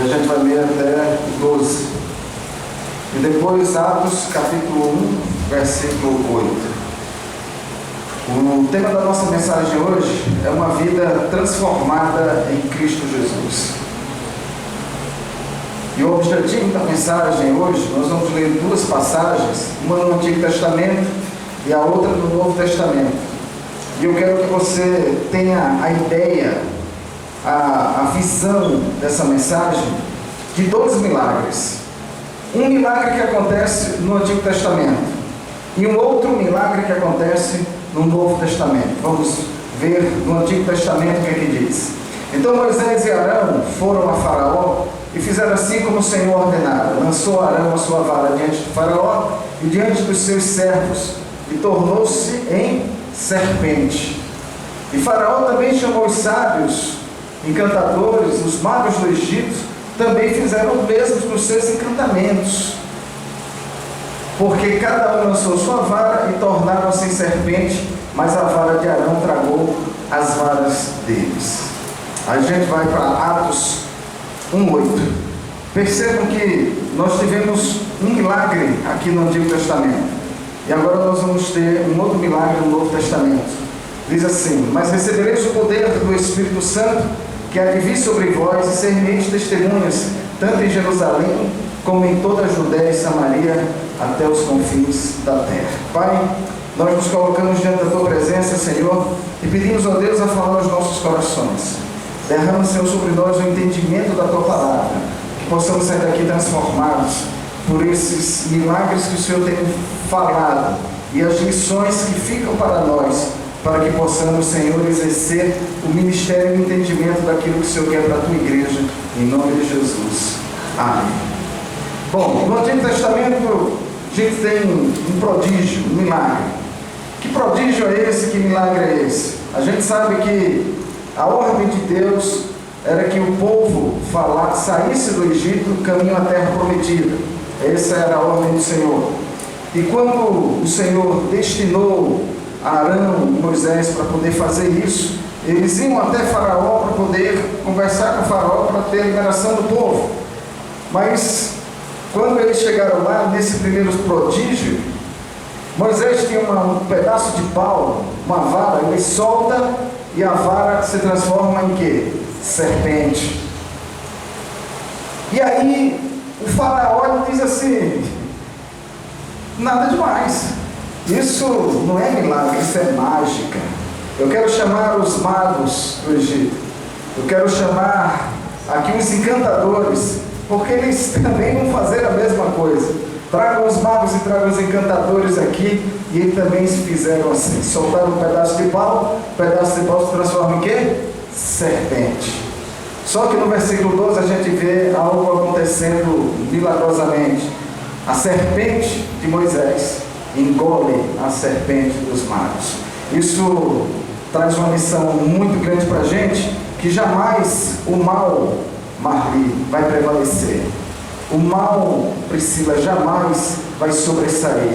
a gente vai ler até o 12. E depois Atos capítulo 1, versículo 8. O tema da nossa mensagem hoje é uma vida transformada em Cristo Jesus. E o objetivo da mensagem hoje, nós vamos ler duas passagens, uma no Antigo Testamento e a outra no Novo Testamento. E eu quero que você tenha a ideia, a visão dessa mensagem de dois milagres. Um milagre que acontece no Antigo Testamento e um outro milagre que acontece no Novo Testamento. Vamos ver no Antigo Testamento o que é que diz. Então Moisés e Arão foram a Faraó e fizeram assim como o Senhor ordenara. Lançou Arão a sua vara diante de Faraó e diante dos seus servos, e tornou-se em serpente. E Faraó também chamou os sábios, encantadores, os magos do Egito, também fizeram o mesmo nos seus encantamentos. Porque cada um lançou sua vara e tornaram-se em serpente, mas a vara de Arão tragou as varas deles. A gente vai para Atos 1:8. Percebam que nós tivemos um milagre aqui no Antigo Testamento. E agora nós vamos ter um outro milagre no Novo Testamento. Diz assim: mas recebereis o poder do Espírito Santo, que há de vir sobre vós, e sereis testemunhas, tanto em Jerusalém, como em toda a Judéia e Samaria, até os confins da terra. Pai, nós nos colocamos diante da Tua presença, Senhor, e pedimos a Deus a falar aos nossos corações. Derrama, Senhor, sobre nós o entendimento da Tua palavra, que possamos sair daqui transformados por esses milagres que o Senhor tem falado e as lições que ficam para nós, para que possamos, Senhor, exercer o ministério e o entendimento daquilo que o Senhor quer para a Tua igreja, em nome de Jesus. Amém. Bom, no Antigo Testamento a gente tem um prodígio, um milagre. Que prodígio é esse? Que milagre é esse? A gente sabe que a ordem de Deus era que o povo saísse do Egito caminho à terra prometida. Essa era a ordem do Senhor. E quando o Senhor destinou Arão e Moisés para poder fazer isso, eles iam até Faraó para poder conversar com o Faraó para ter a liberação do povo. Mas quando eles chegaram lá, nesse primeiro prodígio, Moisés tinha um pedaço de pau, uma vara, ele solta e a vara se transforma em quê? Serpente. E aí o Faraó diz assim: nada demais, isso não é milagre, isso é mágica. Eu quero chamar os magos do Egito, eu quero chamar aqui os encantadores, porque eles também vão fazer a mesma coisa. Tragam os magos e tragam os encantadores aqui. E eles também fizeram assim, soltaram um pedaço de pau, o pedaço de pau se transforma em quê? Serpente. Só que no versículo 12 a gente vê algo acontecendo milagrosamente. A serpente de Moisés engole a serpente dos magos. Isso traz uma lição muito grande para a gente, que jamais o mal, Marli, vai prevalecer. O mal, Priscila, jamais vai sobressair.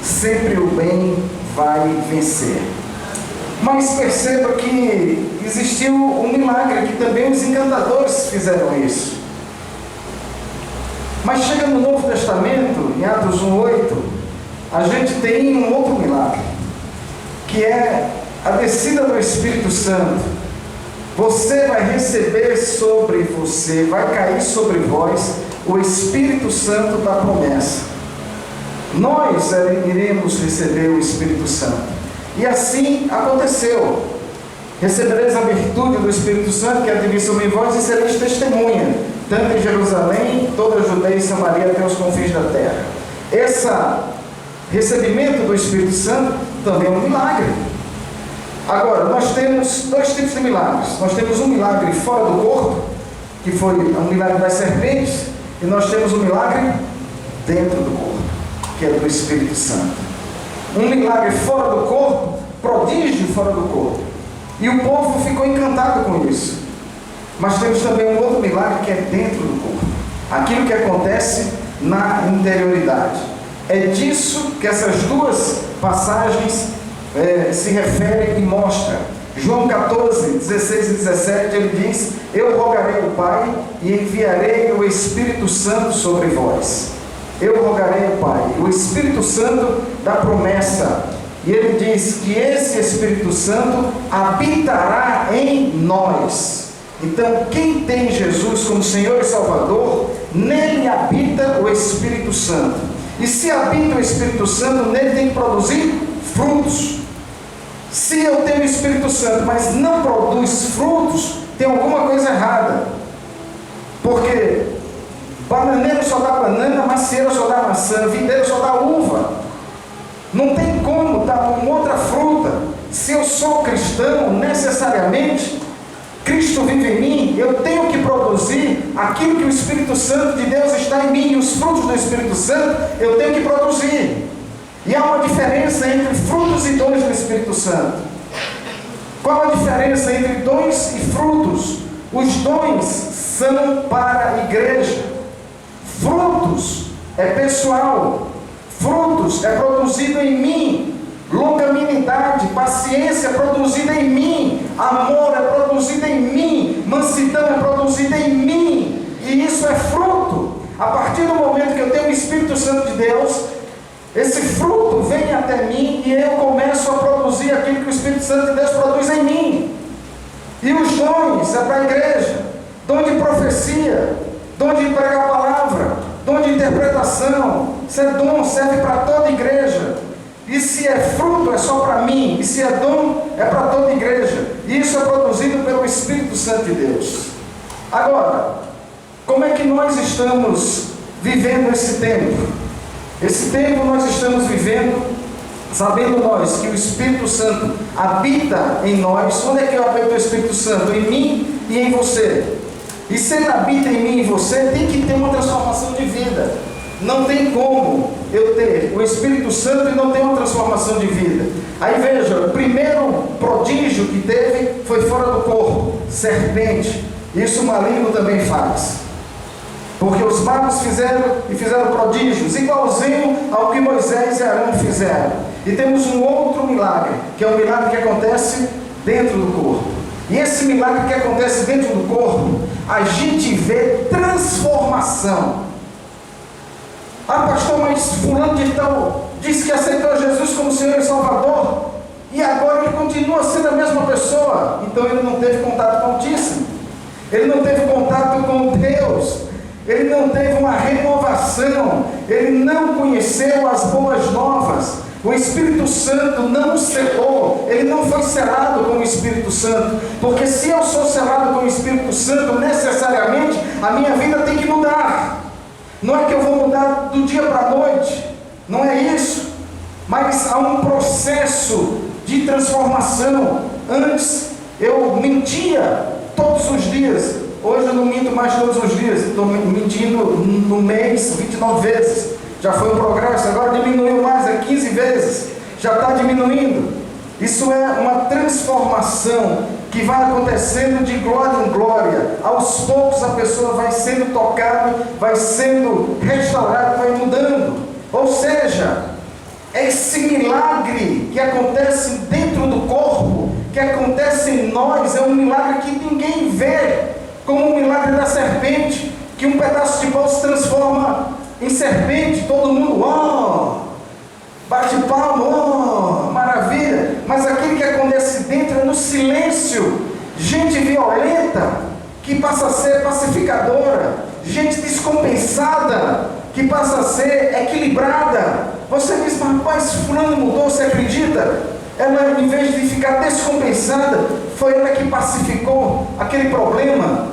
Sempre o bem vai vencer. Mas perceba que existiu um milagre, que também os encantadores fizeram isso. Mas chega no Novo Testamento, em Atos 1:8, a gente tem um outro milagre, que é a descida do Espírito Santo. Você vai receber sobre você, vai cair sobre vós o Espírito Santo da promessa. Nós iremos receber o Espírito Santo. E assim aconteceu. Recebereis a virtude do Espírito Santo, que há de vir sobre vós, e sereis testemunha, tanto em Jerusalém, toda a Judéia e Samaria, até os confins da terra. Esse recebimento do Espírito Santo também é um milagre. Agora, nós temos dois tipos de milagres. Nós temos um milagre fora do corpo, que foi um milagre das serpentes, e nós temos um milagre dentro do corpo, que é do Espírito Santo. Um milagre fora do corpo, prodígio fora do corpo. E o povo ficou encantado com isso. Mas temos também um outro milagre que é dentro do corpo. Aquilo que acontece na interioridade. É disso que essas duas passagens se referem e mostram. João 14, 16 e 17, ele diz: eu rogarei ao Pai e enviarei o Espírito Santo sobre vós. Eu rogarei ao Pai, o Espírito Santo da promessa. E ele diz que esse Espírito Santo habitará em nós. Então, quem tem Jesus como Senhor e Salvador, nele habita o Espírito Santo. E se habita o Espírito Santo, nele tem que produzir frutos. Se eu tenho o Espírito Santo, mas não produz frutos, tem alguma coisa errada. Porque bananeiro só dá banana, macieira só dá maçã, videiro só dá uva. Não tem como dar uma outra fruta. Se eu sou cristão, necessariamente, Cristo vive em mim, eu tenho que produzir aquilo que o Espírito Santo de Deus está em mim, e os frutos do Espírito Santo eu tenho que produzir. E há uma diferença entre frutos e dons do Espírito Santo. Qual a diferença entre dons e frutos? Os dons são para a igreja. Frutos é pessoal. Frutos é produzido em mim. Longanimidade, paciência é produzida em mim. Amor é produzido em mim. Mansidão é produzida em mim. E isso é fruto. A partir do momento que eu tenho o Espírito Santo de Deus, esse fruto vem até mim e eu começo a produzir aquilo que o Espírito Santo de Deus produz em mim. E os dons é para a igreja. Dom de profecia, dom de pregar a palavra, dom de interpretação. Isso é dom, serve para toda a igreja. E se é fruto, é só para mim. E se é dom, é para toda a igreja. E isso é produzido pelo Espírito Santo de Deus. Agora, como é que nós estamos vivendo esse tempo? Esse tempo nós estamos vivendo, sabendo nós que o Espírito Santo habita em nós. Onde é que habita o Espírito Santo? Em mim e em você. E se ele habita em mim e em você, tem que ter uma transformação de vida. Não tem como eu ter o Espírito Santo e não ter uma transformação de vida. Aí veja, o primeiro prodígio que teve foi fora do corpo, serpente. Isso o maligno também faz. Porque os magos fizeram prodígios, igualzinho ao que Moisés e Arão fizeram. E temos um outro milagre, que é o milagre que acontece dentro do corpo. E esse milagre que acontece dentro do corpo, a gente vê transformação. Ah, pastor, mas fulano de tal disse que aceitou Jesus como Senhor e Salvador, e agora ele continua sendo a mesma pessoa. Então ele não teve contato com o Altíssimo, ele não teve contato com Deus, ele não teve uma renovação, ele não conheceu as boas novas. O Espírito Santo não selou, ele não foi selado com o Espírito Santo, porque se eu sou selado com o Espírito Santo, necessariamente a minha vida tem que mudar. Não é que eu vou mudar do dia para a noite, não é isso, mas há um processo de transformação. Antes eu mentia todos os dias, hoje eu não minto mais todos os dias, estou mentindo no mês 29 vezes, já foi um progresso, agora diminuiu mais, é 15 vezes, já está diminuindo. Isso é uma transformação que vai acontecendo de glória em glória. Aos poucos a pessoa vai sendo tocada, vai sendo restaurada, vai mudando. Ou seja, esse milagre que acontece dentro do corpo, que acontece em nós, é um milagre que ninguém vê, como o milagre da serpente, que um pedaço de pau se transforma em serpente, todo mundo, bate palma, maravilha. Mas aquilo que acontece dentro é no silêncio. Gente violenta que passa a ser pacificadora, gente descompensada que passa a ser equilibrada. Você diz, mas fulano mudou, você acredita? Ela, em vez de ficar descompensada, foi ela que pacificou aquele problema.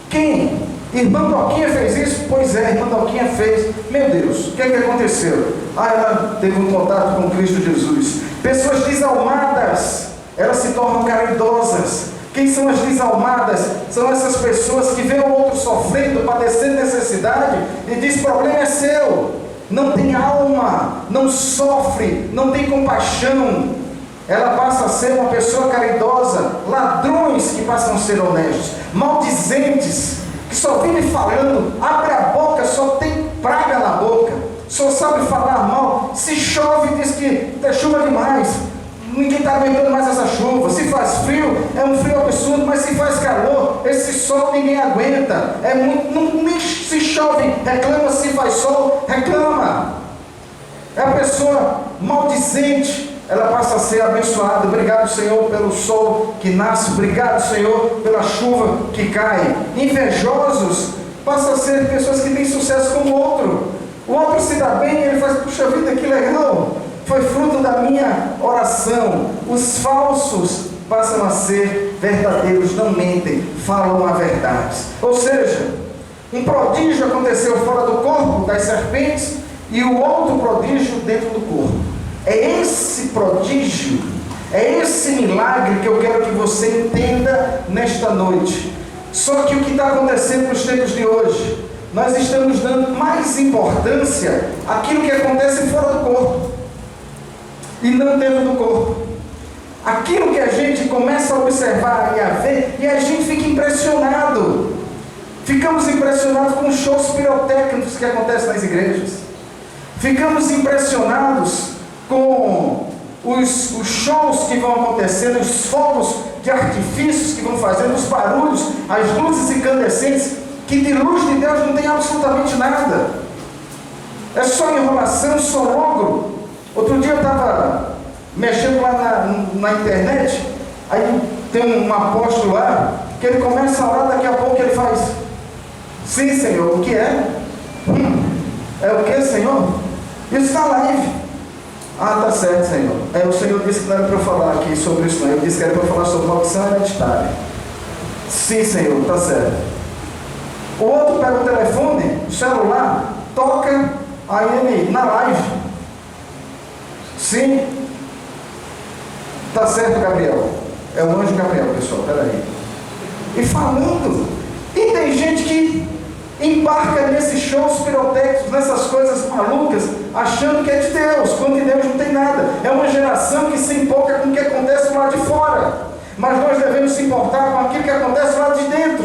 Quem? Irmã Doquinha fez isso? Pois é, irmã Doquinha fez. Meu Deus, o que é que aconteceu? Ela teve um contato com Cristo Jesus. Pessoas desalmadas, elas se tornam caridosas. Quem são as desalmadas? São essas pessoas que veem o outro sofrendo, padecendo necessidade e diz, problema é seu. Não tem alma, não sofre, não tem compaixão. Ela passa a ser uma pessoa caridosa. Ladrões que passam a ser honestos. Maldizentes, que só vivem falando, abre a boca, só tem praga na boca, só sabe falar mal. Se chove, diz que é chuva demais. ninguém está aguentando mais essa chuva. Se faz frio, é um frio absurdo, mas se faz calor, esse sol ninguém aguenta. Nem se chove, reclama, se faz sol, reclama. É a pessoa maldizente, ela passa a ser abençoada. Obrigado, Senhor, pelo sol que nasce. Obrigado, Senhor, pela chuva que cai. Invejosos passam a ser pessoas que têm sucesso como o outro. O outro se dá bem, ele faz, puxa vida, que legal. Foi fruto da minha oração. Os falsos passam a ser verdadeiros, não mentem, falam a verdade. Ou seja, um prodígio aconteceu fora do corpo das serpentes e o outro prodígio dentro do corpo. É esse prodígio, é esse milagre que eu quero que você entenda nesta noite. Só que o que está acontecendo nos tempos de hoje, nós estamos dando mais importância àquilo que acontece fora do corpo e não dentro do corpo. Aquilo que a gente começa a observar e a ver, e a gente fica impressionado. Ficamos impressionados com os shows pirotécnicos que acontecem nas igrejas. Ficamos impressionados com os shows que vão acontecendo, os fogos de artifícios que vão fazendo, os barulhos, as luzes incandescentes, que de luz de Deus não tem absolutamente nada. É só enrolação, só logro. Outro dia eu estava mexendo lá na internet, aí tem um apóstolo lá, que ele começa a orar, daqui a pouco ele faz: sim, Senhor, o que é? É o que, Senhor? Isso está live. Ah, tá certo, Senhor. O Senhor disse que não era para eu falar aqui sobre isso, não. Ele disse que era para eu falar sobre maldição hereditária. Sim, Senhor, tá certo. O outro pega o telefone, o celular, toca aí na live. Sim. Tá certo, Gabriel. É o anjo Gabriel, pessoal, peraí. E falando. E tem gente que embarca nesses shows pirotécnicos, nessas coisas malucas, achando que é de Deus, quando de Deus não tem nada. É uma geração que se importa com o que acontece lá de fora, mas nós devemos se importar com aquilo que acontece lá de dentro.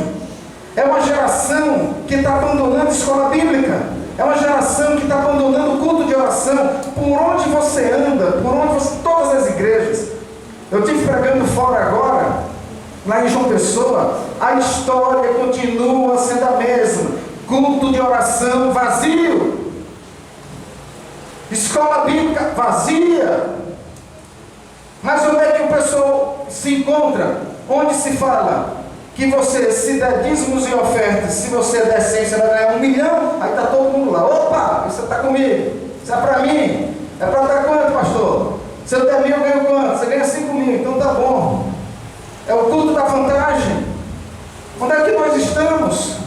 É uma geração que está abandonando a escola bíblica. É uma geração que está abandonando o culto de oração. Por onde você anda, todas as igrejas. Eu estive pregando fora agora, lá em João Pessoa, a história continua sendo a mesma. Culto de oração vazio. Escola bíblica vazia. Mas onde é que o pessoal se encontra? Onde se fala que você, se der dízimos e ofertas, se você der 100, você vai ganhar 1 milhão, aí está todo mundo lá. Opa, isso está comigo, isso é para mim. É para dar quanto, pastor? Se eu der 1.000, eu ganho quanto? Você ganha 5.000, então tá bom. É o culto da vantagem. Onde é que nós estamos?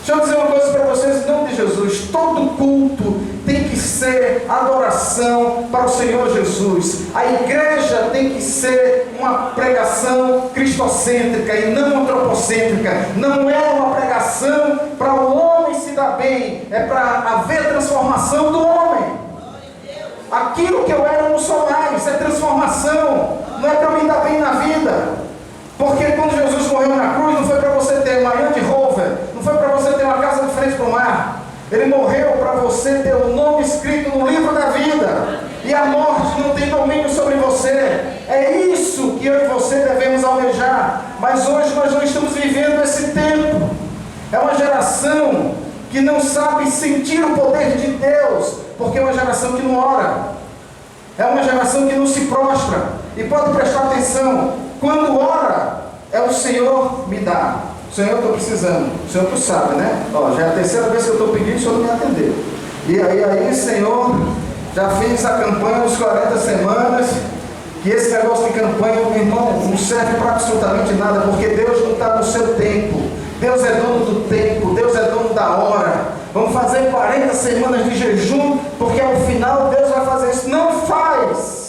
Deixa eu dizer uma coisa para vocês, em nome de Jesus. Todo culto tem que ser adoração para o Senhor Jesus. A igreja tem que ser uma pregação cristocêntrica e não antropocêntrica. Não é uma pregação para o homem se dar bem, é para haver transformação do homem. Aquilo que eu era não sou mais, é transformação. Não é para me dar bem na vida. Porque quando Jesus morreu na cruz, não foi para você ter uma Land Rover, não foi para você ter uma casa de frente para o mar. Ele morreu para você ter o nome escrito no livro da vida. E a morte não tem domínio sobre você. É isso que eu e você devemos almejar. Mas hoje nós não estamos vivendo esse tempo. É uma geração que não sabe sentir o poder de Deus, porque é uma geração que não ora. É uma geração que não se prostra. E pode prestar atenção. Quando ora, é o Senhor me dá. Senhor, eu estou precisando. O Senhor, tu sabe, né? Já é a terceira vez que eu estou pedindo, o Senhor não me atendeu. E aí, Senhor, já fiz a campanha dos 40 semanas, que esse negócio de campanha, meu irmão, não serve para absolutamente nada, porque Deus não está no seu tempo. Deus é dono do tempo, Deus é dono da hora. Vamos fazer 40 semanas de jejum, porque ao final Deus vai fazer isso. Não faz!